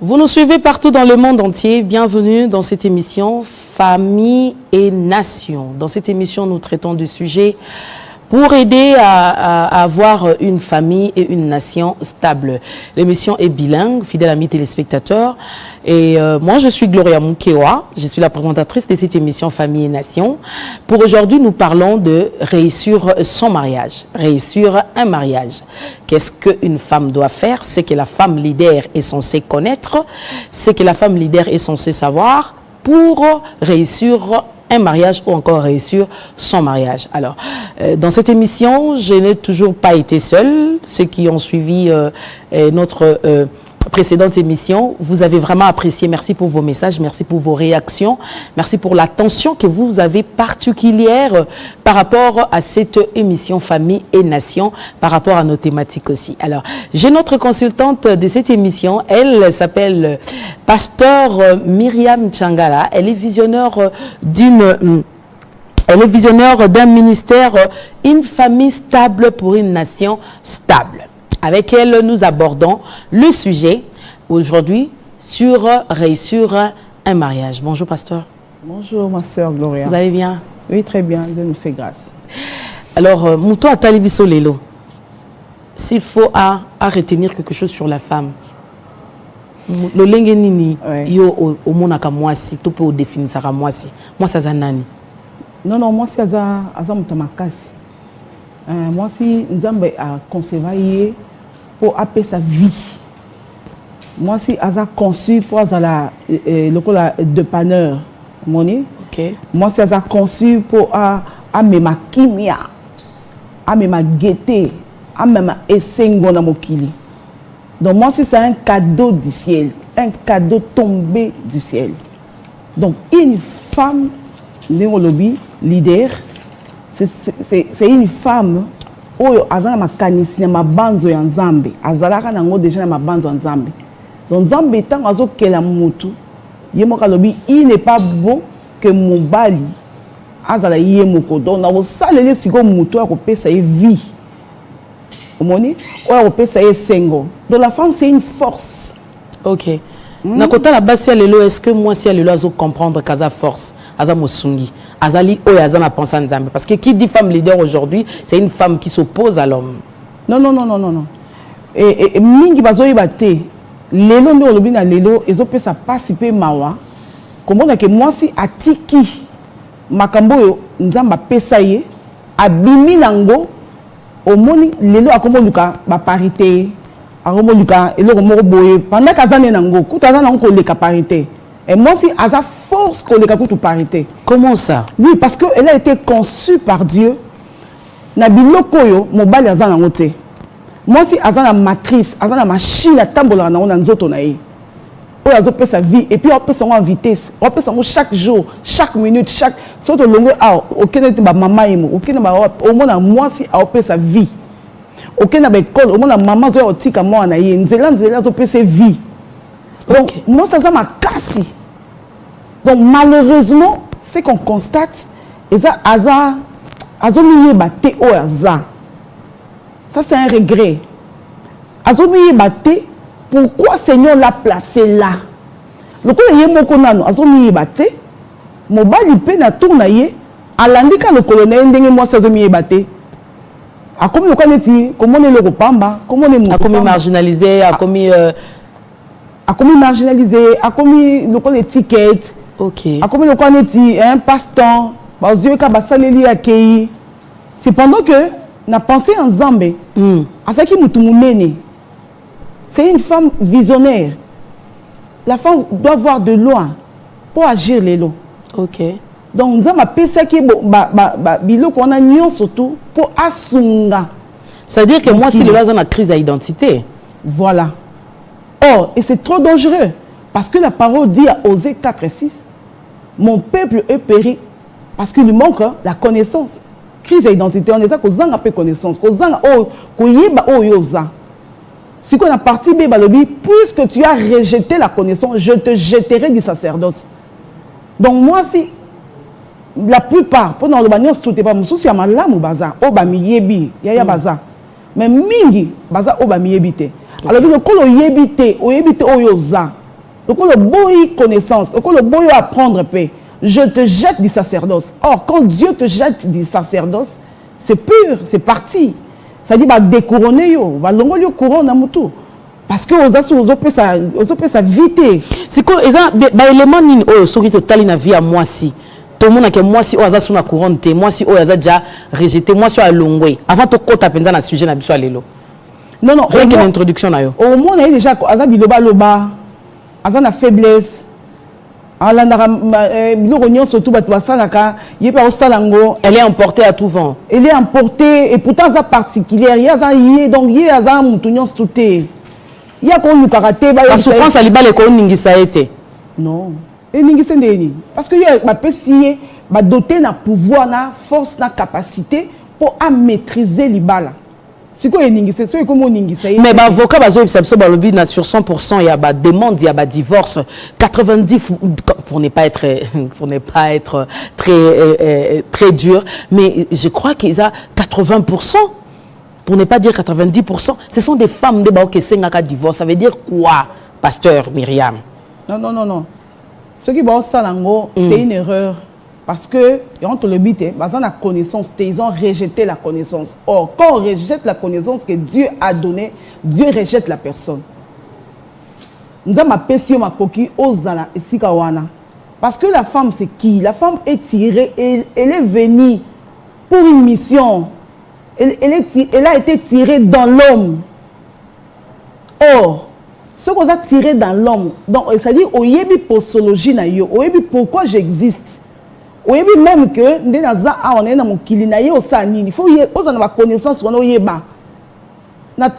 Vous nous suivez partout dans le monde entier. Bienvenue dans cette émission Famille et Nation. Dans cette émission, nous traitons de sujets pour aider à avoir une famille et une nation stable. L'émission est bilingue, fidèle amis téléspectateurs. Et moi, je suis Gloria Mukewa. Je suis la présentatrice de cette émission Famille et Nation. Pour aujourd'hui, nous parlons de réussir son mariage, réussir un mariage. Qu'est-ce qu'une femme doit faire? C'est que la femme leader est censée connaître, c'est que la femme leader est censée savoir pour réussir un mariage ou encore réussir son mariage. Alors, dans cette émission, je n'ai toujours pas été seule. Ceux qui ont suivi notre précédente émission, vous avez vraiment apprécié. Merci pour vos messages, merci pour vos réactions, merci pour l'attention que vous avez particulière par rapport à cette émission Famille et Nation, par rapport à nos thématiques aussi. Alors, j'ai notre consultante de cette émission, elle s'appelle Pasteur Myriam Changala. Elle est visionnaire d'un ministère, une famille stable pour une nation stable. Avec elle, nous abordons le sujet aujourd'hui sur réussir un mariage. Bonjour, pasteur. Bonjour, ma soeur Gloria. Vous allez bien? Oui, très bien. Dieu nous fait grâce. Alors, Mouto Atalibiso Lelo, s'il faut à retenir quelque chose sur la femme, le lengenini, yo au monaka moi si, tu peux définir ça moi si. Moi, ça zanani. Non, moi, c'est Aza Mutamakasi. Moi, si Nzambe a conservé pour appeler sa vie. Moi, si Aza conçu pour Aza le dépanneur. Okay. Moi, si Aza conçu pour ma kimia, ma gaieté, ma essengo na mokili. Donc, moi, si c'est un cadeau du ciel, un cadeau tombé du ciel. Donc, une femme, néologie, leader, c'est une femme oyo azala makanisi na mabanzo ya Nzambe, azalaka nango déjà na mabanzo ya Nzambe. Donc Nzambe tango azokela mutu, ye moko alobi il n'est pas bon que mobali azala ye moko. Donc na osalele siko mutu akopesa ye vie. Omoni oyo akopesa ye sengo. Donc la femme c'est une force. OK. Na kota la basi ya lelo, est-ce que moi si lelo azo comprendre kaza force, aza mosungi, azali oyo aza na pensa Nzambe, parce que qui dit femme leader aujourd'hui, c'est une femme qui s'oppose à l'homme. Non. Et mingi bazoyi bate, lelo ndo lobi na lelo ezo pesa participer mawa. Komona ke moi si atiki makambo yo Nzamba pesa ye, abimi nango, omoni lelo akomoluka ba parité. Pendant qu'Azane nango, Koutaza nango leka parité. Et moi si Aza force qu'on leka koutou parité. Comment ça? Oui, parce qu'elle a été conçue par Dieu. Na biloko yo, mobali Aza nango te. Moi si Aza na matrice, Aza na machine à tambola nango na nzoto na ye. Oyo azo pe sa vie et puis on peut s'en en vitesse. On peut s'en chaque jour, chaque minute, chaque sorte longue aucun ba maman imo, aucun ba au moins moi si a pe sa vie. Ok, na l'école, au moins la maman zoya otika moi na ye, nzela zo pe sa vie. Donc moi ça m'a cassé. Donc malheureusement, ce qu'on constate, eza azomiye bate o aza. Ça c'est un regret. Azomiye bate, pourquoi Seigneur l'a placé là? Le ko ye moko nano azomiye bate, mobali pe na tourna ye, alandika le colonel ndenge moi ça azomiye bate. A comme le connaît comment on est le pamba, comment on est commis marginalisé, commis marginalisé, commis le connaît étiquette. OK. Comme le connaît un passe-temps, bazio ka basaleli akei. C'est pendant que na pensé en Zambé. Asaki mutumunene. C'est une femme visionnaire. La femme doit voir de loin pour agir les lots. OK. Donc nous avons pensé que biloko on a nion surtout pour asunga. Ça veut dire que moi si le loisir a crise d'identité. Voilà. Or et c'est trop dangereux parce que la parole dit à Osée 4:6, mon peuple est péri parce qu'il lui manque la connaissance. Crise d'identité, on est ça kozanga pe connaissance, kozanga o koyeba o yoza. Si qu'on a parti be balobi, puisque tu as rejeté la connaissance, je te jetterai du sacerdoce. Donc moi si la plupart, pendant le bagnon, tout est pas mon souci à ma lame ou baza, au bamiyebi, yaya baza. Mais mingi, baza au bamiyebite. Alors, le kolo yebite, o yebite o yoza. Donc, le beau connaissance, le beau apprendre paix. Je te jette du sacerdoce. Or, quand Dieu te jette du sacerdoce, c'est pur, c'est parti. Ça dit, bah, découronner yo, bah, longo yo couronne à moutou. Parce que aux ça vite. C'est quoi, bah, élément nini, oh, ce qui te tali na vie à moi si. Tout le monde a que moi si, oh, aza sous la couronne, moi si, oh, aza déjà rejeté, moi si, à longue. Avant de côté, pendant le sujet, na biso alelo. Non, non, rien que l'introduction là. Au moins, on a déjà, aza biloba loba, aza na faiblesse. Elle est emportée à tout vent. Elle est emportée et pourtant elle est particulière. Il y a donc il y a tout il y a qu'on nous karaté la souffrance à libal et qu'on n'ingisa été. Non. Et n'ingisa n'est parce que il y a ma pessier ma doté na pouvoir na force na capacité pour à maîtriser libala. C'est quoi n'ingisa c'est comment n'ingisa. Mais bah avocat bazo ibsabso balobi na sur 100% il y a ba demande il y a ba divorce 90 pour ne pas être très dur, mais je crois qu'ils ont 80%, pour ne pas dire 90%, ce sont des femmes de Bao qui sont divorce. Ça veut dire quoi, pasteur Myriam? Non. Ce qui va au c'est une erreur. Parce que, quand le but est, la connaissance, ils ont rejeté la connaissance. Or, quand on rejette la connaissance que Dieu a donnée, Dieu rejette la personne. Nous avons appelé ma coquille aux Zala et Sikawana. Parce que la femme, c'est qui? La femme est tirée, elle est venue pour une mission. Elle a été tirée dans l'homme. Or, ce qu'on a tiré dans l'homme, c'est-à-dire, au yébi postologie na yo, au yébi pourquoi j'existe. Au yébi même que, on est dans mon kilinaye au sanini. Il faut y avoir ma connaissance, on a yéba. Na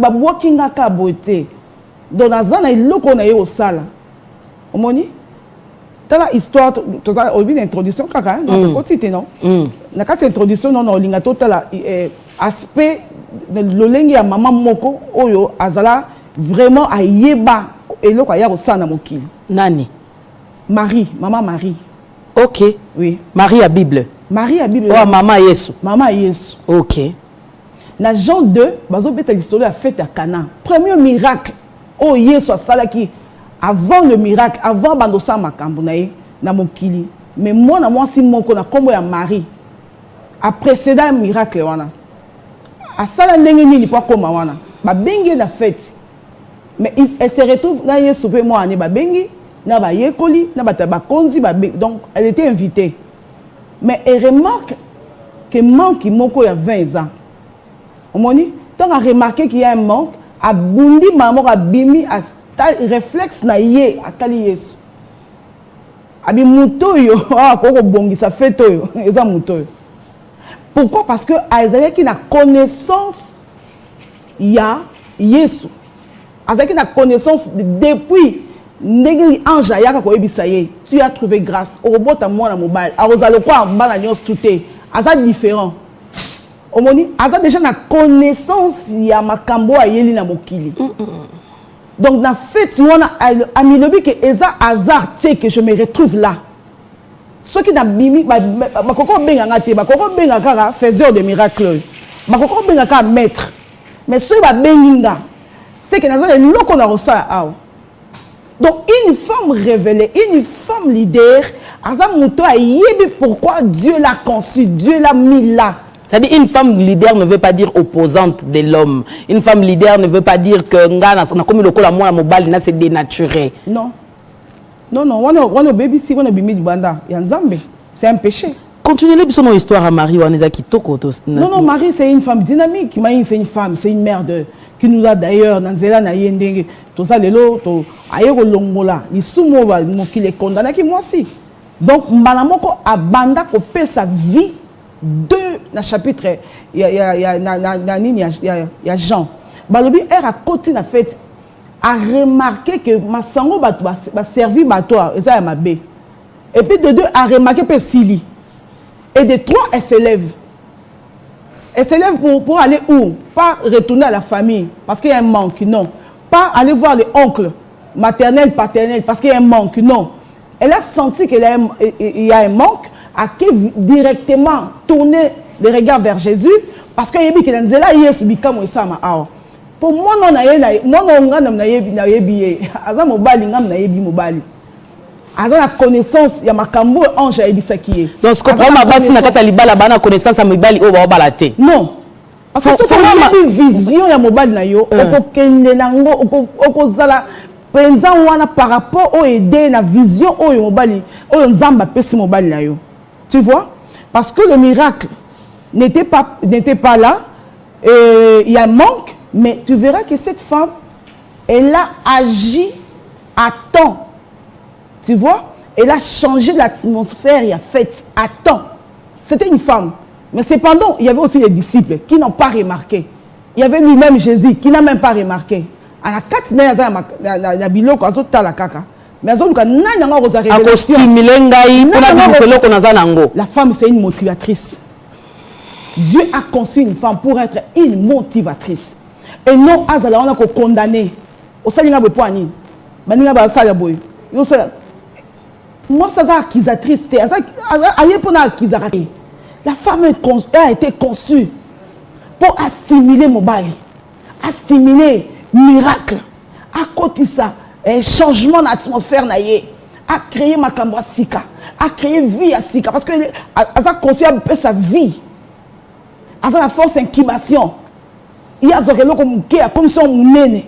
walking à kaboté. Donc, dans un lot qu'on a eu au sala. Au moni? Dans l'histoire, tu as une introduction, kaka, non? Na kati introduction, non, lingato, aspect de l'olengi à maman moko, oyo, azala, vraiment à yeba, et l'autre à yarosa na moki. Nani? Marie, maman Marie. Ok. Oui. Marie à Bible. Marie à Bible. Oh, maman Yesu. Maman Yesu. Ok. Na Jean 2, bazo beta l'histoire a fait à Cana. Premier miracle. Oh Yesu a salaki. Avant le miracle, avant bandosa makambunaye na mokili. Mais moi na moi si mon kona kombo ya Marie. A précédent miracle wana. A sala ndenge nini pa koma wana. Ba bengi na fête. Mais elle se retrouve na Yesu pe moi ani ba bengi na ba yekoli na ba tabakonzi ba donc elle était invitée. Mais elle remarque que manque moko ya 20 ans. Omoni, tant a remarqué qu'il y a un manque, a bundi maman a bimi a réflexe na yé a tali Yesu. Abi muto yo ah koko bongi ça fait toyo eza muto. Pourquoi? Parce que Aïsaïe qui n'a connaissance ya Yesu. Aïsaïe qui n'a connaissance depuis ndenge ange ayaka ko ebisaye. Tu as trouvé grâce. Au robot à moi na mobile. A rozalo quoi en bas na nyos touté. Asa différent. Omoni, asa déjà na connaissance ya makambo ayeli na mokili. Donc na fait wana amilobi que eza hasard c'est que je me retrouve là. Ceux qui n'a bimi ba koko benga ngate ba koko benga kaka faiseur de miracles. Ba koko benga ka maître. Mais ceux ba benginga c'est que naza loko na rosa aw. Donc une femme révélée, une femme leader, asa muto ayebi pourquoi Dieu l'a conçu, Dieu l'a mis là. C'est-à-dire une femme leader ne veut pas dire opposante de l'homme. Une femme leader ne veut pas dire que ngana comme le cola moi mobile na c'est dénaturé. Non. Non, on baby si on a bimi banda, yanzambe, c'est un péché. Continuez les son histoire à Marie Waneza Kitoko. Non, Marie c'est une femme dynamique, Marie c'est une femme, c'est une mère qui nous a d'ailleurs dans Zela na yendenge, tout ça lelo to ayeko longola, ni sumo ba mo qui les condamné qui moi aussi. Donc mbanamoko abanda ko pe sa vie de na chapitre il y a Jean. Balobi er a côté na fait a remarqué que Massango va servir bateau et ça est ma bé. Et puis de deux a remarqué que Sili. Et de trois elle s'élève. Elle s'élève pour aller où? Pas retourner à la famille parce qu'il y a un manque, non. Pas aller voir les oncles maternels, paternels parce qu'il y a un manque, non. Elle a senti qu'il y a un manque, a directement tourné les regards vers Jésus parce qu'il y a dit qu'il y a Yesu bikamo isama awa. Pour moi, non, moi, non, aza mobali, ngam na yebi mobali. Aza la connaissance, ya makambo ange ya ebisaki. Donc, ce que prend ma base, na kata libala, bana connaissance à mobali, o ba balate. Non. Parce que ce qu'on a une vision ya mobali na yo, oko kende nango, oko zala, penza wana par rapport au aider na vision au mobali, au nzamba pesi mobali na yo. Tu vois? Parce que le miracle n'était pas là, il y a un manque, mais tu verras que cette femme, elle a agi à temps. Tu vois? Elle a changé l'atmosphère, il a fait à temps. C'était une femme. Mais cependant, il y avait aussi les disciples qui n'ont pas remarqué. Il y avait lui-même Jésus qui n'a même pas remarqué. La femme, c'est une motivatrice. Dieu a conçu une femme pour être une motivatrice. Et non, Azala, on a condamné. Moi, ça a accusatrice. La femme a été conçue pour stimuler Mobali, à stimuler miracle, à côté ça, un changement d'atmosphère, à créer Makambwa Sika, à créer vie à Sika. Parce que elle a conçu sa vie. Elle a la force d'incubation. Il y a comme si on mène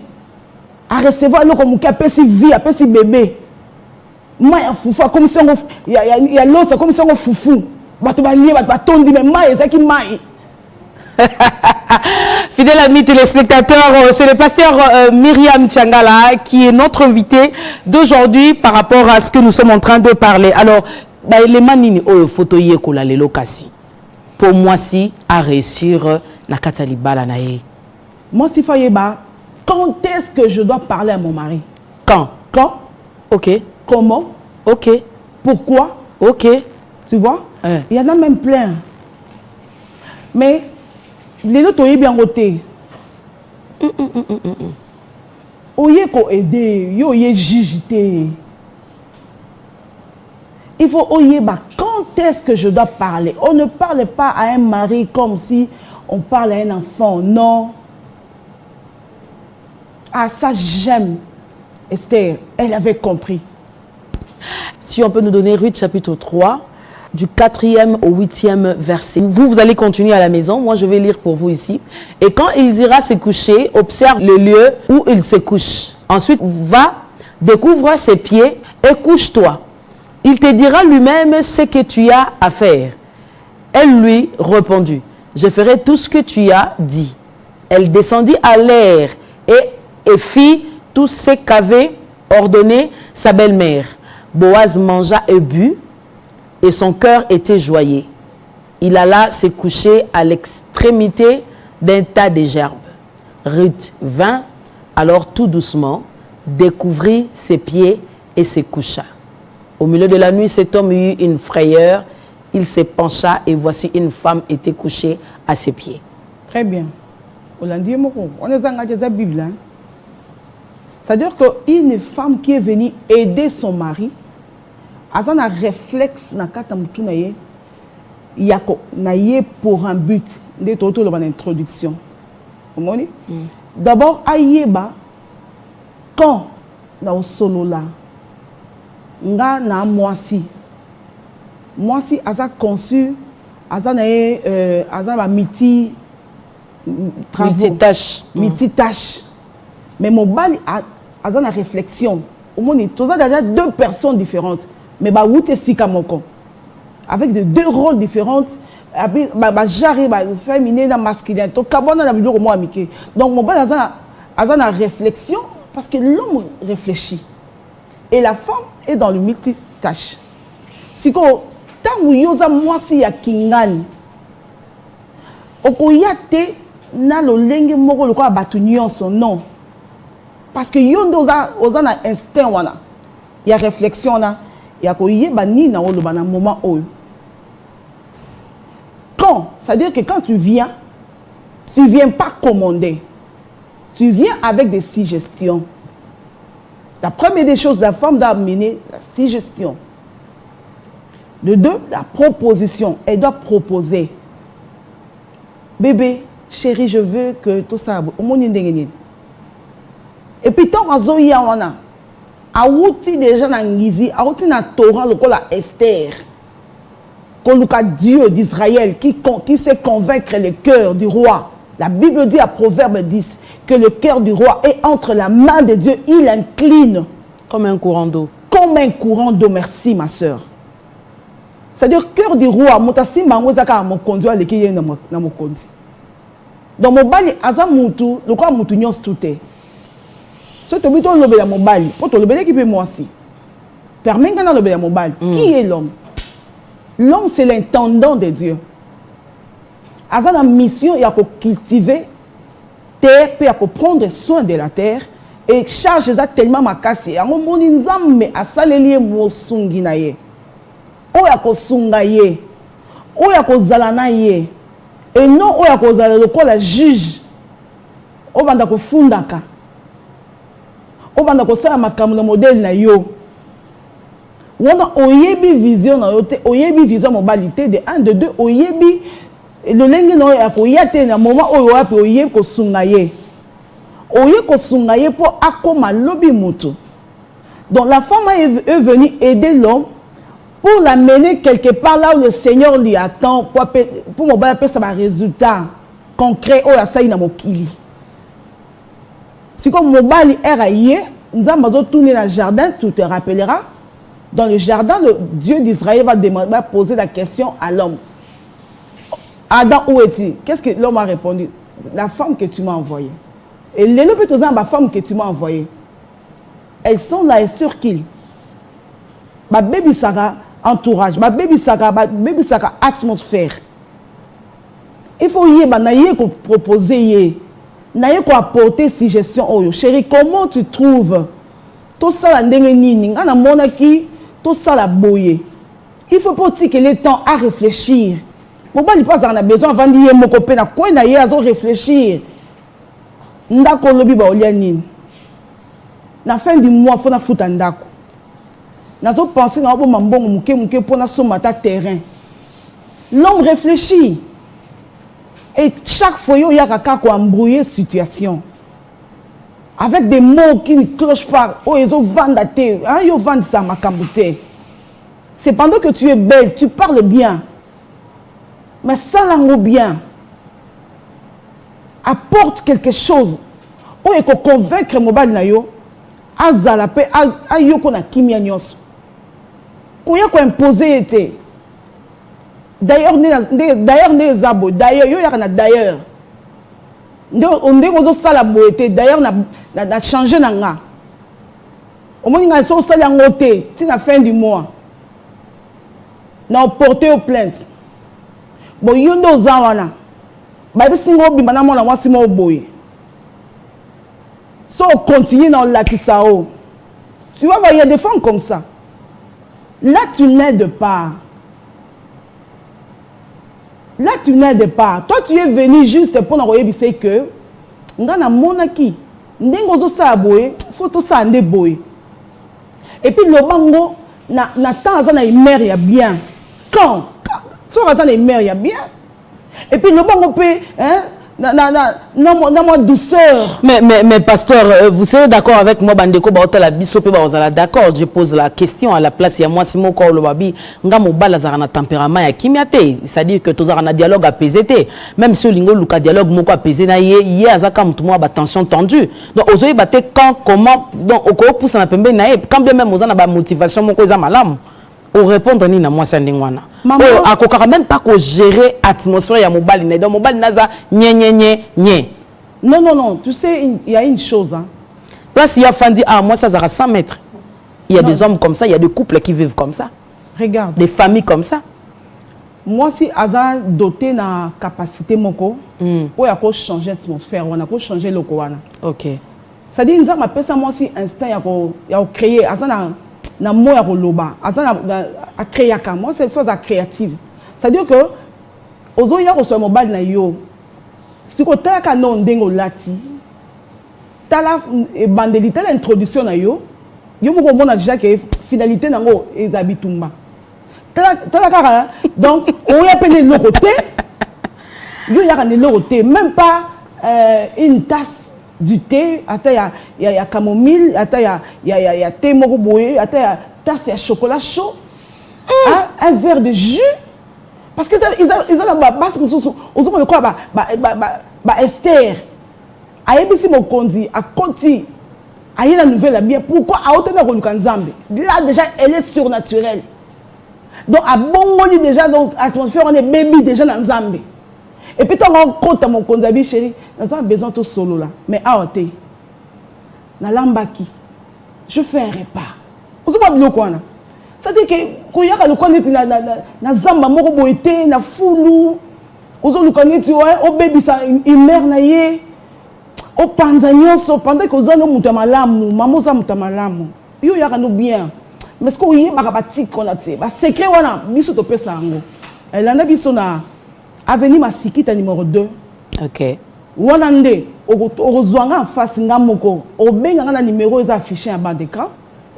à recevoir l'eau comme si vie, si bébé. Moi, comme si on y a l'eau, c'est comme si on foufou. Fidèle ami téléspectateur, c'est le pasteur Myriam Tchangala qui est notre invité d'aujourd'hui par rapport à ce que nous sommes en train de parler. Alors, les manini photo yekola le lokasi. Pour moi si à réussir na katali bala nae. Moi si fayeba, quand est-ce que je dois parler à mon mari? Quand? OK. Comment? OK. Pourquoi? OK. Tu vois? Il y en a même plein. Mais les autres ont bien voté. Oye ko aider, yo ye jijité. Il faut oye ba quand est-ce que je dois parler? On ne parle pas à un mari comme si on parle à un enfant. Non. Ah ça j'aime. Esther, elle avait compris. Si on peut nous donner Ruth chapitre 3 du 4e au 8e verset. Vous allez continuer à la maison. Moi, je vais lire pour vous ici. Et quand il ira se coucher, observe le lieu où il se couche. Ensuite, va, découvre ses pieds et couche-toi. Il te dira lui-même ce que tu as à faire. Elle lui répondit, je ferai tout ce que tu as dit. Elle descendit à l'air et fit tout ce qu'avait ordonné sa belle-mère. Boaz mangea et but, et son cœur était joyeux. Il alla se coucher à l'extrémité d'un tas de gerbes. Ruth vint alors tout doucement, découvrit ses pieds et se coucha. Au milieu de la nuit, cet homme eut une frayeur. Il se pencha et voici une femme était couchée à ses pieds. Très bien. On est dans la Bible. C'est-à-dire qu'une femme qui est venue aider son mari, elle a un réflexe pour un but. Une introduction. D'abord, Ayeba, quand dans solo là, nga na moisi asa conçu asa na multi multitâche mais mon bal asa na réflexion au monde tous déjà deux personnes différentes mais ba wute sika moko avec de deux rôles différents ba j'arrive à féminin na masculin to kabona na biloko mo amike donc mon bal asa na réflexion parce que l'homme réfléchit. Et la femme est dans le multitâche. Si quand vous yosa moi si ya kingani, okoyate na lo lenge moko lo kwa batunion son non. Parce que yondo oza na instinct wana. Il y a réflexion na, ya koye bani na olo bana moment oyo. Quand, c'est-à-dire que quand tu viens pas commander. Tu viens avec des suggestions. La première des choses, la femme doit amener la suggestion. De deux, la proposition. Elle doit proposer. Bébé, chérie, je veux que tout ça... Et puis tant azoya wana awuti déjà na ngizi awuti na Torah lokola Esther koluka Dieu d'Israël qui sait convaincre le cœur du roi. La Bible dit à Proverbe 10 que le cœur du roi est entre la main de Dieu, il incline comme un courant d'eau. Comme un courant d'eau, merci ma soeur. C'est-à-dire cœur du roi motasi mango zaka mokonzi wa lekiye na mokonzi. Donc mobali aza mutu lokwa mutu nyos tuté. Ce que tu as le mobile, pour te le qui peut moi aussi. Permets qu'on a le mobile. Qui est l'homme? L'homme, c'est l'intendant de Dieu. À sa mission, il y a qu'à cultiver terre, puis il y a qu'à prendre soin de la terre. Et charge ça tellement ma casse. Il y a un moment mais à ça les liens mo sungi na ye. O ya ko sungaye. O ya ko zalana ye. Et non o ya ko zala ko la juge. O banda ko fundaka. O banda ko sala makambo na modèle na yo. Wona oyebi vision na yo te, oyebi vision mobilité de 1 de 2 oyebi le lengi no ya ko yate na moment oyo ape oyebi ko sungaye. Oyebi ko sungaye pour akoma lobi mutu. Donc la femme est venue aider l'homme pour l'amener quelque part là où le Seigneur lui attend pour mobile appeler ça un résultat concret oyo asai na mokili. Si comme mobile est nous avons tourné dans le jardin, tu te rappelleras. Dans le jardin, Dieu d'Israël va poser la question à l'homme. Adam, où es-tu? Qu'est-ce que l'homme a répondu? La femme que tu m'as envoyée. Et les gens la femme que tu m'as envoyée. Elles sont là et sur qui? Ma baby saka entourage, ma baby saka atmosphère. Il faut y proposer. Naye ko apporter suggestion oyo. Chérie, comment tu trouves tout ça la ndenge nini ngana monaki tout ça la boye. Il faut pas que le temps à réfléchir. Mon bali pas on a besoin avant d'y mon copain na quoi na ye azo réfléchir. Ndako lobi ba olia nini. Na fin du mois faut na futa ndako. Nazo penser na bo mambongo muke pour na somata terrain. L'homme réfléchit. Et chaque fois, il y a quelqu'un qui a embrouillé la situation. Avec des mots qui ne clochent pas. Oh, ils ont vendu ils ont vendu ça, ma cambouté. C'est pendant que tu es belle, tu parles bien. Mais ça l'ango bien. Apporte quelque chose. Oh, il faut convaincre mon bal na yo. Azalape, ayo ko na kimia nyos. Ko ya ko imposer été. D'ailleurs, d'ailleurs, on changé nanga. Au moins, on a sali angoté, c'est la fin du mois. On a porté aux plaintes. Bon, il y a deux ans, bah, si on a bien moi, si on boy. So, on continue dans la Kisao. Tu vois, il y a des femmes comme ça. Là, tu n'aides pas. Là, tu n'aides pas. Toi, tu es venu juste pour nous dire que nous avons monaki. Nous avons ça boy, faut tout ça ande boy. Et puis le bango na temps ça na mère ya bien. Quand ça na mère ya bien. Et puis le bango peut hein na douceur. Mais pasteur, vous serez d'accord avec moi bandeko ba hôtel la bisope ba ozala d'accord, je pose la question à la place ya moi simo ko lo babi nga mobala za na tempérament ya kimiate, c'est-à-dire que tozara na dialogue apaisé té, même si lingo luka dialogue moko apaisé na ye azaka mutu mo ba tension tendue. Donc ozoyi baté quand comment donc oko pousse na pembe na quand bien même ozana ba motivation moko eza malamu. Au répondre ni na moi sandingwana. Maman akokaka même pas ko gérer atmosphère ya mobali na donc mobali naza nye. Non, tu sais il y a une chose hein. Là s'il y a Fandi moi ça sera 100 mètres. Il y a des hommes comme ça, il y a des couples qui vivent comme ça. Regarde. Des familles comme ça. Moi si aza doté na capacité moko ou ya ko changer atmosphère, on a ko changer loko wana. OK. Ça dit nza mapesa moi si instant ya ko créer aza na mo ya koloba aza na créer ka moi c'est chose créative. C'est-à-dire que ozo ya ko so mobile na yo. Si ko ta ka non ndengo lati. Tala bandelité l'introduction na yo. Yo mo ko mona déjà que finalité nango ezabitumba. Tala kaka donc on y a peine le côté. Yo ya ka le côté même pas une tasse du thé, il y a camomille, il y a thé moroboé, il y a tasse de chocolat chaud, un verre de jus. Parce que ils ont la base pour le quoi, Esther. Aïe, si mon condi, à Conti, aïe, la nouvelle a bien. Pourquoi à Otena Rolukanzambe? Là, déjà, elle est surnaturelle. Donc, à Bongoli, déjà, dans l'atmosphère, on est baby déjà dans Zambé. Et puis, quand on compte à mon konzabi, chérie, nous avons besoin de solo là. Mais à Ote, na lambaki, je fais un repas. Vous savez pas bien quoi? C'est-à-dire que quand il y a le connaître na zamba moko boité na foulou, ozo le connaître au baby ça une mère na yé, au panzanyoso pendant que ozo no mutamalamu, maman ça mutamalamu. Yo ya kanu bien. Mais ce qu'on y est barabati qu'on a tse, ba secret wana biso to pesa ngo. Elle en a biso na avenue Masikita numéro 2. OK. Wana nde ozwanga en face ngamoko, obenga na numéro est affiché en bas d'écran.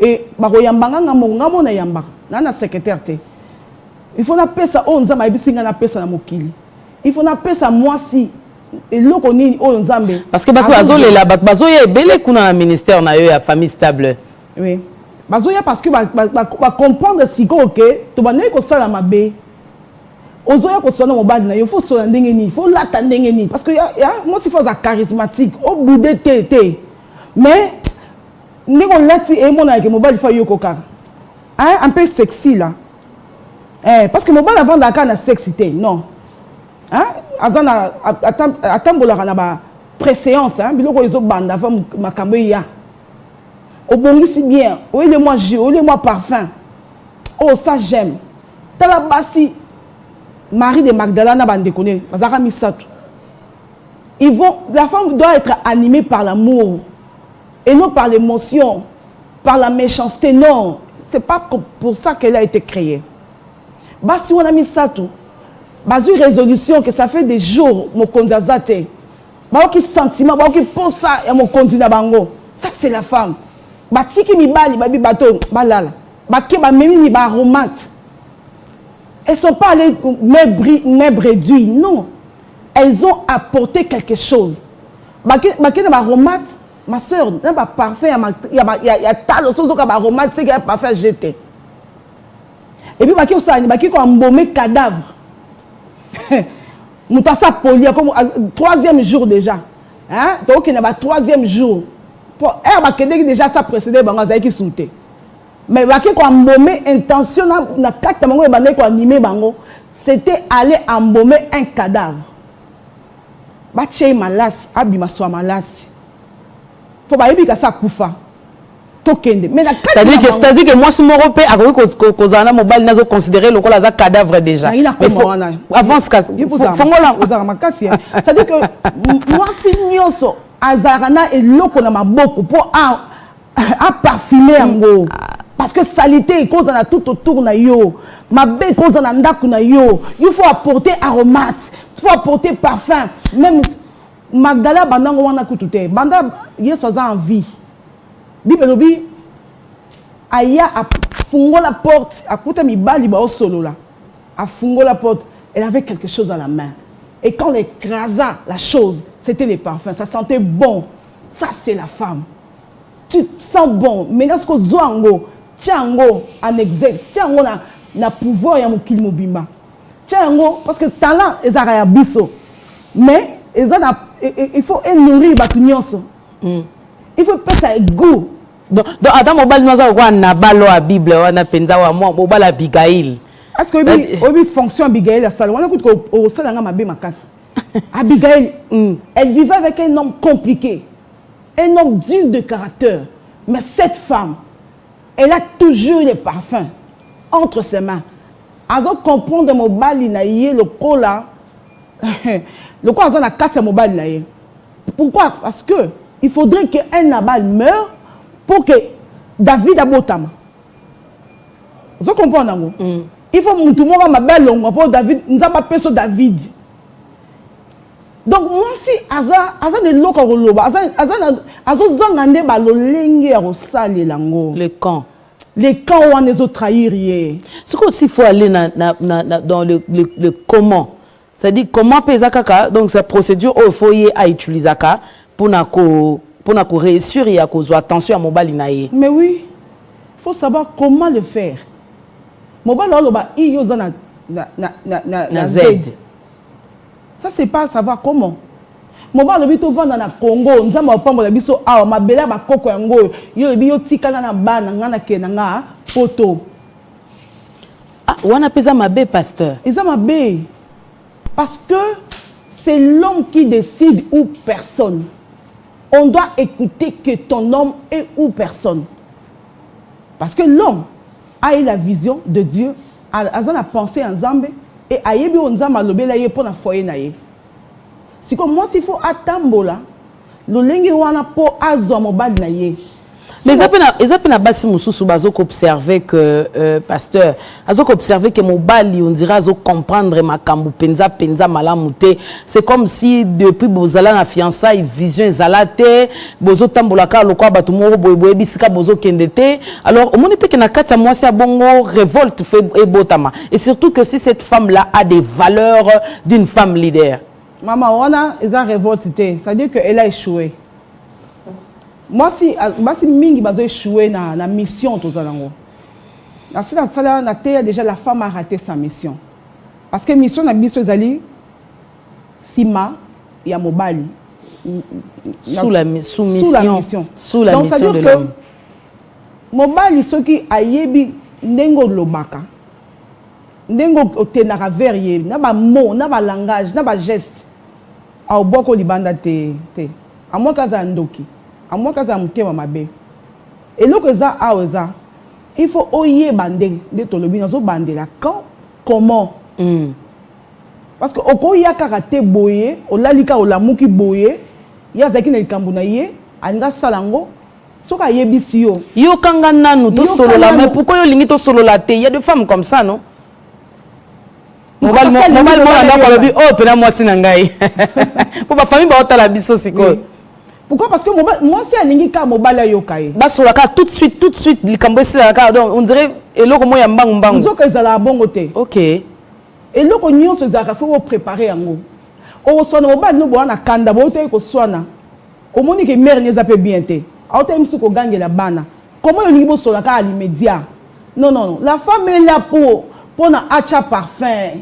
Et baroyambanga ngamo na yamba na secrétaire te. Il faut na pesa o nzamba ibisinga na pesa na mokili. Il faut na pesa moi si eloko nini o nzambe. Parce que bazo la bazo ya belé kuna ministère na yo ya famille stable. Oui. Bazo ya parce que ba comprendre siko que to ba ko sala mabe. Ozo ya ko sona mobali na yo faut sona ndenge ni, faut lata ndenge ni parce que moi si faut ça charismatique, au boudé té. Mais nous avons mobile un peu sexy là. Parce que mobile avant d'accord na sexité non. Hein? Attends la préséance hein, biloko ezo banda avant makambo ya. Obongisi bien, oile moi jus, oile moi parfum. Oh ça j'aime. Tala basi Marie de Magdalena bande connaît, bazara misato. La femme doit être animée par l'amour. Et non par l'émotion, par la méchanceté, non. Ce n'est pas pour ça qu'elle a été créée. Bah, si on a mis ça tout, bah, une résolution que ça fait des jours, mon konzazate, bah, qui sentiment, bah, qui pense ça, et mon continent bango. Ça, c'est la femme. Bah, si qui mi bali, bah, bateau, bah, là, bah, qui bah, même ni bah, romate. Elles ne sont pas allées mèbre réduit, non. Elles ont apporté quelque chose. Bah, qui bah, romate. Ma soeur, il y a parfum, il y a tal aussi qui a romate, c'est qu'il y a parfum à jeter. Et puis, il y a embaumé cadavre. Nous avons poli, comme troisième jour déjà. Donc, il y a troisième jour. Pour déjà ça précédé, il y a qui sauté. Mais il y a embaumé intentionnel, c'était aller embaumer un cadavre. Il y a malas. C'est-à-dire que moi, si mon repère a considéré mobile, n'a considéré le cadavre déjà. Avant ce cas, c'est-à-dire que moi, si nous azarana et l'eau na beaucoup pour parfumer en parce que salité est cause na tout autour na yo, ma belle cause na ndaku na yo. Il faut apporter aromate, il faut apporter parfum, même. Magdala bandango wana kutute banda yeso za en vie Bible obi aya a fungo la porte akuta mibali ba solo là a fungo la porte elle avait quelque chose dans la main et quand elle écrasa la chose c'était les parfums ça sentait bon ça c'est la femme tu sens bon mais lorsque zoango tiango en exerce tiango na pouvoir ya mokili mobimba tiango parce que talent ezara ya biso mais il faut nourrir Batunios. Il faut pas ça goût. Donc, attends, mobile nous a na balo a Bible, on a penza wa moi, mobile Abigail. Est-ce que oui fonction Abigail la salle, on a écoute au salle nga mabe makas. Abigail, elle vivait avec un homme compliqué, un homme dur de caractère. Mais cette femme, elle a toujours les parfums entre ses mains. Azo comprendre mobile na yé le cola. Le quoi a 4 mobile. Pourquoi? Parce que il faudrait qu'un Nabal meure pour que David abotama. Vous comprenez? Il faut que tout le monde m'a longue pour David. Nous n'avons pas personne David. Donc moi si Aza de l'eau Aza zangande ba lolenge rosale lango. Le camp. Les camps où on les a trahir. Ce qu'il faut aller dans le comment. C'est-à-dire comment payer kaka donc cette procédure il faut y à utiliser pour pour réussir et à cause attention à mobali nae. Mais oui, il faut savoir comment le faire. Mobali il y a na Z. Ça c'est pas savoir comment. Mobali le bito vendre na Congo, nzamba opambo la biso awa mabela ba koko yango yo biyo tikana na bana ngana kenanga photo. Ah, wana pesa mabe pasteur. Ils ont mabe. Parce que c'est l'homme qui décide ou personne. On doit écouter que ton homme est ou personne. Parce que l'homme a eu la vision de Dieu, a la pensée en Zambé, et a yebi on Zamba lobela ye pour na foyer na ye. C'est comme moi s'il faut attendre là, le lengi wana po azo mobile na ye. Mais ils appellent Bassi Moussou Bazok observer que pasteur, Azok observer que mobali on dirait Azok comprendre ma kambu penza malamute. C'est comme si depuis bozala na fiançailles vision zalate bozo tambolaka lokwa batumoro boyeboye bisika bozo kendete. Alors au moment que na kata moi c'est bongo révolte fait et botama. Et surtout que si cette femme là a des valeurs d'une femme leader. Maman wana eza révolté, ça veut dire qu'elle a échoué. Moi si mingi bazo échoué na mission tous alango. Na sala na terre déjà la femme a raté sa mission. Parce que mission na biso zali sima ya mobali sous la mission. Donc ça veut dire que mobali soki ayebi ndengo lobaka. Ndengo otenaka verrier, na ba mot, na ba langage, na ba geste. A boko libanda te. A moi kaza ndoki. À moi quand ça mutema mabe et donc ça aoza il faut oyer bandé de tolobi nazo bandela quand comment parce que okoya karaté boye olalika olamuki boye ya zaki na likambo na ye anga salango soka yebisi yo kanga nanu to solo la mais pourquoi yo lingi to solo la te il y a des femmes comme ça non normalement on dit oh pena moi sinangai pour ma famille ba otala biso siko. Pourquoi? Parce que moi, c'est un ingika mobile yokai. Basolaka tout de suite, on dirait et là comment yambang mbang. Nous que ça la bon côté. OK. Et là qu'on y se zaka faut préparer en haut. O sona mobile no bona kanda bote ko sona. Au moni que mère ne zape bien té. Autant imsu ko gange la bana. Comment on y bo solaka à l'immédiat? Non. La femme est là pour na acha parfum.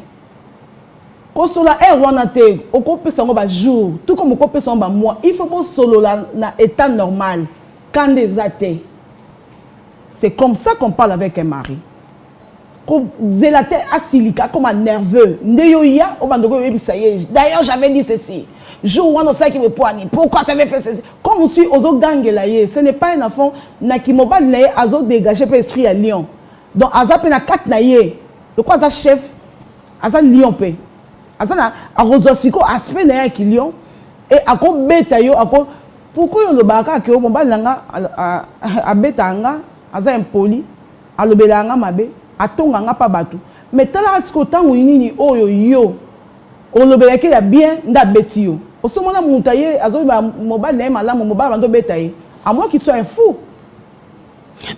Kosola wanate okope sango ba jour tout comme okope sango ba mois il faut pas solo na état normal quand des athées c'est comme ça qu'on parle avec un mari comme zélate asilika comme un nerveux ndeyoya obandoko yebisaye d'ailleurs j'avais dit ceci jour wana ça qui me poigne pourquoi tu avais fait ceci comme si ozo gangela ye ce n'est pas un enfant na ki mobile na ye azo dégager pe esprit à lion donc azape na kat na ye de quoi ça chef aza lion pe azana arozosiko aspect na ya kilion et ako beta yo ako pourquoi yo lobaka ke mobali nanga abeta nga aza impoli alobela nga mabe atonga nga pa batu mais tala tiko tango nini oyo yo olobela ke ya bien nda beti yo osomona mutaye azo ba mobali na malamu mobali bando beta ye à moins qu'il soit un fou.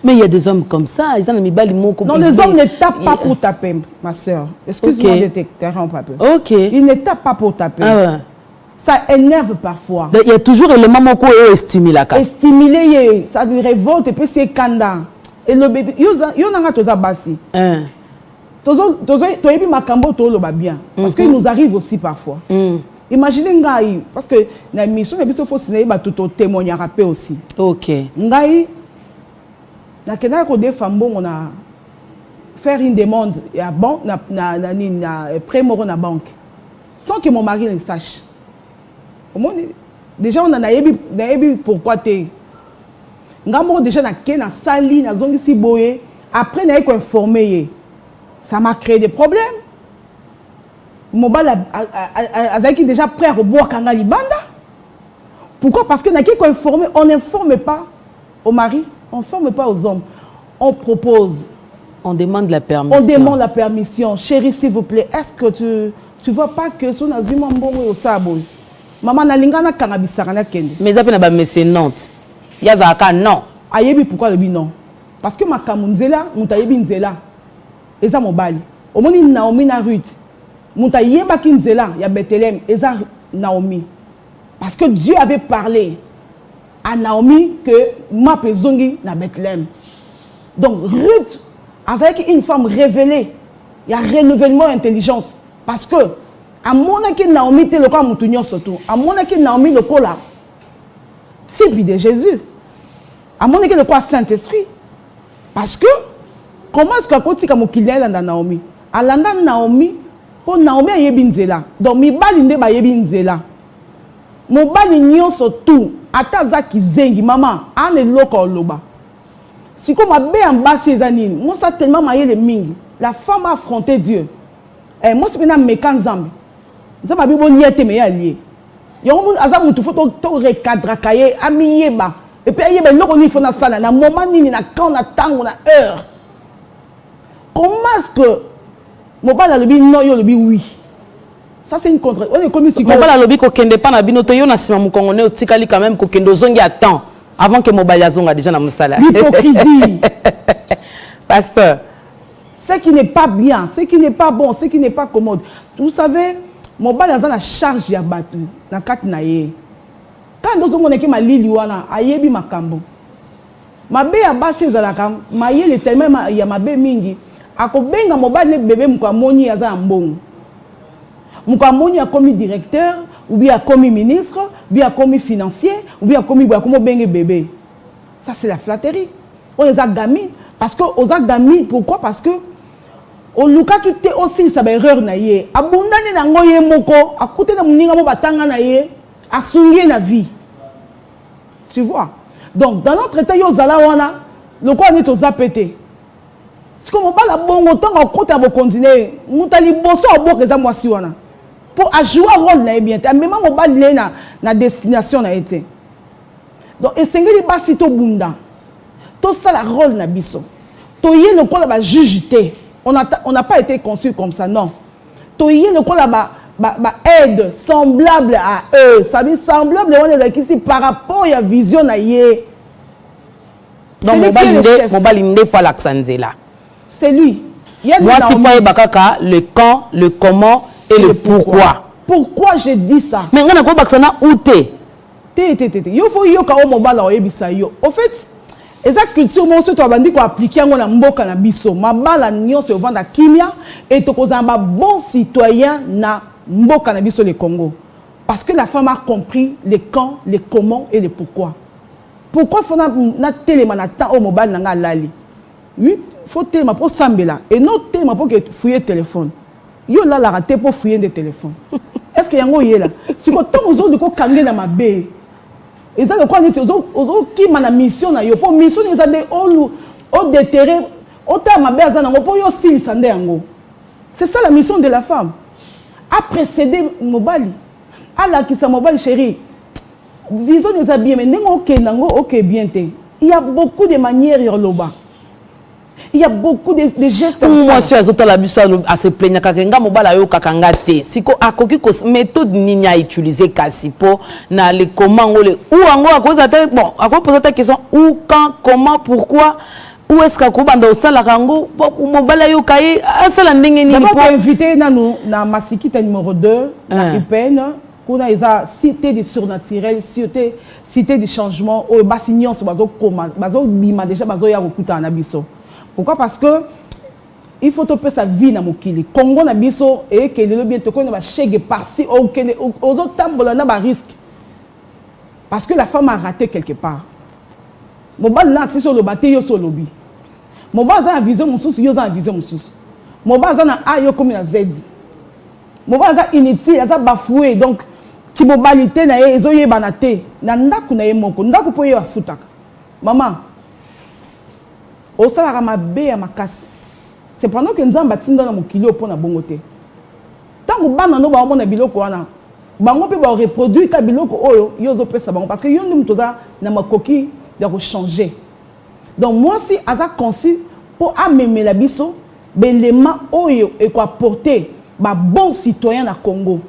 Mais il y a des hommes comme ça, ils ont mis bali moko. Non, les hommes ne tapent pas pour taper, ma soeur. Excuse-moi de t'interrompre un peu. OK. Ils ne tapent pas pour taper. Ah ouais. Ça énerve parfois. Il y a toujours le moment où il stimule la carte. Stimuler, ça lui révolte et puis c'est kanda. Et le bébé, yo nanga toza basi. Tozo yebi makambo to lo ba bien parce que il nous arrive aussi parfois. Imaginez ngai parce que na mission na biso faut signer ba tout témoigner rapper aussi. OK. Ngai na kena ko des femmes bon on a faire une demande à banque na prêt moro na banque sans que mon mari ne sache. Au moins déjà on a yebi pourquoi te ngamo déjà na kena sali na zongi si boye après na ko informer ça m'a créé des problèmes. Mon bal a déjà prêt à reboire kanga libanda. Pourquoi? Parce que na qui ko informer, on n'informe pas au mari. On ne forme pas aux hommes. On propose. On demande la permission. On demande la permission. Chérie, s'il vous plaît, est-ce que tu ne vois pas que son azima mbongo au sabo? Maman na lingana kanabisara na kende. Mais ça peut pas mécénante. Yazaka non. Ayebi pourquoi le bi non? Parce que ma kamunzela, mutayebi nzela. Eza mobali. Omoni Naomi na Ruth. Mutayeba ki nzela ya Bethlehem, eza Naomi. Parce que Dieu avait parlé à Naomi que ma pezongi na Bethléem. Donc Ruth, avec une femme révélée, il y a renouvellement d'intelligence. Parce que, à mon avis, Naomi était le cas de surtout. À mon avis, Naomi le cas là. C'est puis de Jésus. À mon avis, le cas Saint-Esprit. Parce que, comment est-ce que tu as dit que Naomi? À l'anda Naomi, pour Naomi, il y a binzela. Donc, mi balinde ba yebinzela. Mon balignon surtout, ataza ki zengi, maman, ane loko loba. Si comme ma bé en bas ces années, moi ça tellement maillé les ming. La femme a affronté Dieu. Et moi c'est maintenant mécan zambi. Ça m'a bibo niete me allié. Yon azam mutu faut to recadre kaye amiyeba. Et puis ayeba loko ni fona sala na moment ni na quand na temps na heure. Comment est-ce que mon bal a le bi non yo le bi oui. Ça c'est une contre. On est comme si mon bal a le bi ko kende pa na binoto yo na sima mu kongone otikali quand même ko kendo zongi attend avant que mon bal yazonga déjà na musala. L'hypocrisie. Pasteur, ce qui n'est pas bien, ce qui n'est pas bon, ce qui n'est pas commode. Vous savez, mon bal a la charge ya batu na kat na ye. Quand nous avons dit ma lili wana ayebi makambo. Ma be ya basi zalaka ma ye le tellement ya ma be mingi. Ako benga mon bal le bébé mko moni ya za mbongo. Mko moni a commis directeur ou bien commis ministre, ou bien commis financier, ou bien commis comme benga bébé. Ça c'est la flatterie. On les a gamines parce que aux a gamines pourquoi? Parce que au luka qui était aussi sa erreur na ye abundane na ngoye moko akute na muninga mo batanga na ye asungie na vie. Tu vois? Donc dans notre état yo zala wana le quoi ni to zapete. C'est comme pas la bongo tant qu'on côté à continuer mutali bosso aboka za mwasi wana pour jouer rôle na bien même mo ba na destination na été. Donc esengeli basi to bunda. Tout ça la rôle na biso. Toyé le quoi la jugeté. On n'a pas été conçu comme ça, non. Toyé le quoi la aide semblable à eux. Ça veut dire semblable on est ici par rapport à la vision na yé. Donc mon balinde fois l'accenzela. C'est lui. Moi si fois bakaka le quand, le comment et le pourquoi. Pourquoi je dis ça? Mais on a quoi baksana où t'es? Yo faut yo ka o mobala o yebisa yo. Au fait, eza culture mo so to bandi ko appliquer ngo na mboka na biso. Mabala nyonso vanda kimia et to kozamba bon citoyen na mboka na biso le Congo. Parce que la femme a compris les quand, les comment et les pourquoi. Pourquoi faut na téléma na temps au mobile na lali? Oui, faut téléma pour sambela et non téléma pour que fouiller téléphone. Yo là la raté pour fouiller des téléphones. Est-ce que yango yé là? Si ko tant ozo de ko kangé na mabe. Et ça, quoi, qui m'a mission na yo pour mission ils ont au déterrer autant ma belle zanango pour yo si sande yango. C'est ça la mission de la femme. A précédé mobali. A la qui sa mobali chérie. Disons les habillés mais n'engo ok nango ok bien te. Il y a beaucoup de manières yorloba. Il y a beaucoup de gestes. Moi, je suis à la bus à se plaindre. Kakenga mobala yo kakanga te. Siko akoki ko méthode nini a utilisé kasipo na le comment le ou ango à cause de bon à quoi poser ta question où quand comment pourquoi où est-ce que banda au sala kango mobala yo kai asala ndenge ni d'abord invité na nous na masikita numéro 2 na IPN kuna eza cité des surnaturels cité des changements au basignon so bazo koma bazo bima déjà bazo ya kokuta na biso. Pourquoi? Parce que il faut topper sa vie na mokili. Congo na biso et que le bien to ko na ba chege par-ci aux autres tambola na ba risque. Parce que la femme a raté quelque part. Mobal na si sur le bateau yo sur lobby. Mobal za vision mususu yo za vision mususu. Mobal za na A yo comme na Z. Mobal za inutile za bafoué donc ki mobilité na ye ezo yeba na te na ndaku na ye moko ndaku po ye afutaka. Maman au salaire ma bé à ma casse. C'est pendant que nous avons bâti dans mon kilo pour na bongote. Tant que bana no ba mona biloko wana. Bango pe ba reproduire ka biloko oyo yo zo pesa bango parce que yo ndum toza na makoki de rechanger. Donc moi si aza conçu pour amener la biso belema oyo et quoi porter ba bon citoyen na Congo.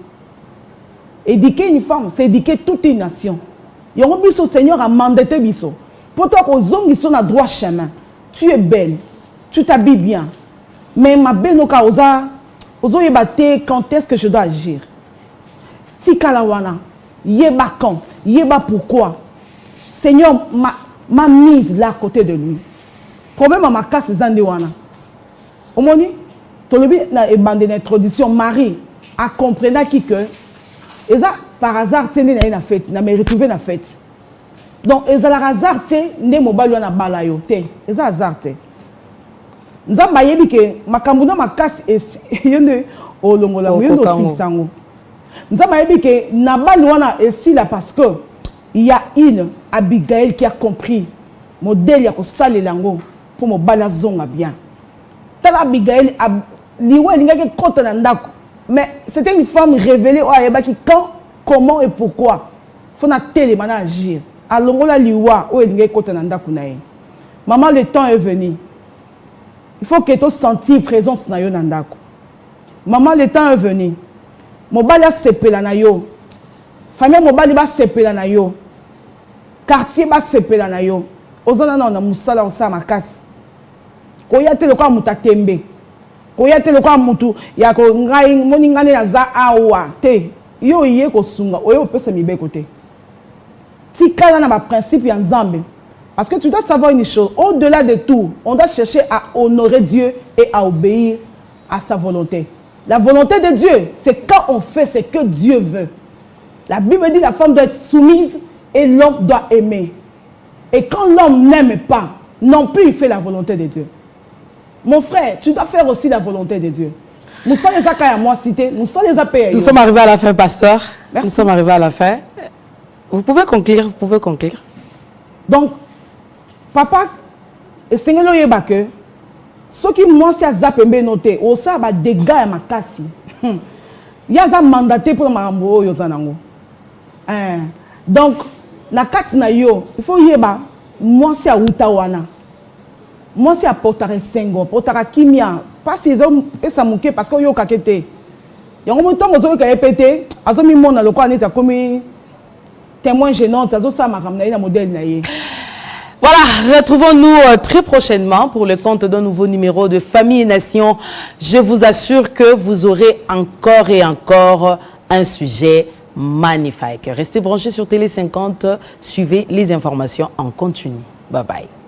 Éduquer une femme, c'est éduquer toute une nation. Yo biso Seigneur a mandaté biso. Pour toi que zongi sont na droit chemin. Tu es belle, tu t'habilles bien. Mais ma belle no ka oza yebate quand est-ce que je dois agir. Si kalawana, yeba quand, yeba pourquoi. Seigneur m'a mise là à côté de lui. Problème à ma casse zandewana. Omoni, tolobi na ebande d'introduction Marie a compris que et ça par hasard tenu na fête, na me retrouver na fête. Donc et ça la hasard te ne mobali na balayo te. Et ça hasard te. Nzamba yebi ke makambo na makasi yende olongola yende osinsango. Nzamba yebi ke na bali wana esila parce que il y a une Abigail qui a compris modèle ya ko salelango pour mo bala zonga bien. Tala Abigail liwa linga ke kota na ndako. Mais c'était une femme révélée au ayeba qui quand, comment et pourquoi. Faut na télé mana agir. Alongola liwa o linga kota na ndako na ye. Maman, le temps est venu. Il faut que tu senti présence na yo na ndako. Maman, le temps est venu. Mobali a sepela na yo. Famille mobali ba sepela na yo. Quartier ba sepela na yo. Ozana na musala osa makasi. Koya te lokwa mutatembe. Koya te lokwa mutu ya ko ngai moni ngane na za awa te. Yo iye ko sunga oyo pesa mibeko te. Tika na ba principe ya Nzambe. Parce que tu dois savoir une chose, au-delà de tout, on doit chercher à honorer Dieu et à obéir à sa volonté. La volonté de Dieu, c'est quand on fait ce que Dieu veut. La Bible dit que la femme doit être soumise et l'homme doit aimer. Et quand l'homme n'aime pas, non plus il fait la volonté de Dieu. Mon frère, tu dois faire aussi la volonté de Dieu. Nous sommes les accueils à moi cité, nous sommes les appels. Nous sommes arrivés à la fin, pasteur. Merci. Nous sommes arrivés à la fin. Vous pouvez conclure, vous pouvez conclure. Donc, papa, et Seigneur lo yeba que ceux qui moi si azapembe noté, au ça ba dégâts à ma casse. Ya za mandaté pour mambo yo zanango. Donc, na kat na yo, il faut yeba moi si a utawana. Moi si a portare sengo, portara kimia, pas si ils ont ça manqué parce que yo kakete. Yango mo tongo zo ka répéter, azo mi mona le quoi neta comme témoin gênant, azo ça ma ramna na modèle na ye. Voilà, retrouvons-nous très prochainement pour le compte d'un nouveau numéro de Famille et Nation. Je vous assure que vous aurez encore et encore un sujet magnifique. Restez branchés sur Télé 50, suivez les informations en continu. Bye bye.